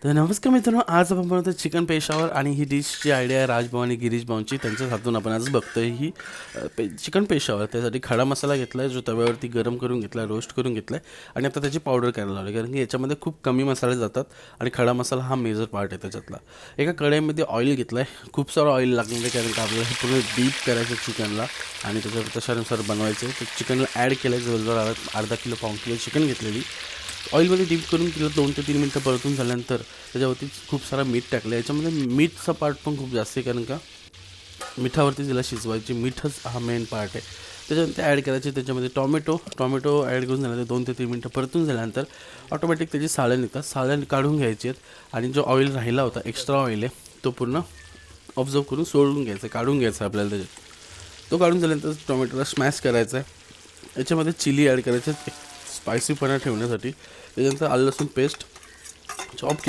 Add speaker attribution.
Speaker 1: तर नमस्कार मित्रांनो, आज आपण बनवतो चिकन पेशावर आणि ही डिशची आयडिया आहे राजभाऊ आणि गिरीश भाऊंची. त्यांच्याच हातून आपण आज बघतोय ही चिकन पेशावर. त्यासाठी खडा मसाला घेतला आहे, जो तव्यावरती गरम करून घेतला आहे, रोस्ट करून घेतला आहे आणि आता त्याची पावडर करायला लावली, कारण की याच्यामध्ये खूप कमी मसाले जातात आणि खडा मसाला हा मेजर पार्ट आहे त्याच्यातला. एका कढईमध्ये ऑइल घेतलं आहे, खूप सारं ऑइल लागणार आहे, कारण की आपल्याला हे पूर्ण डीप करायचं चिकनला आणि तशानुसार बनवायचं आहे. तर चिकनला ॲड केलं आहे, जवळजवळ अर्धा किलो पाऊण किलो चिकन घेतलेली. ऑइलमध्ये डीप करून केलं 2 ते 3 मिनटं परतून झाल्यानंतर त्याच्यावरती खूप सारा मीठ टाकलं. याच्यामध्ये मीठचा पार्ट पण खूप जास्त आहे, कारण का मिठावरती तिला शिजवायची, मीठच हा मेन पार्ट आहे. त्याच्यानंतर ॲड करायचे त्याच्यामध्ये टोमॅटो ॲड करून झाल्यानंतर 2 ते 3 मिनटं परतून झाल्यानंतर ऑटोमॅटिक त्याची सालं निघतात. सालं काढून घ्यायची आहेत आणि जो ऑइल राहिला होता, एक्स्ट्रा ऑइल आहे, तो पूर्ण ऑब्झर्व करून सोडून घ्यायचा, काढून घ्यायचा आपल्याला त्याच्यात. तो काढून झाल्यानंतर टोमॅटोला स्मॅश करायचा आहे. याच्यामध्ये चिली ॲड करायचं स्पायसीपणा ठेवण्यासाठी. त्याच्यानंतर आलं लसूण पेस्ट चॉप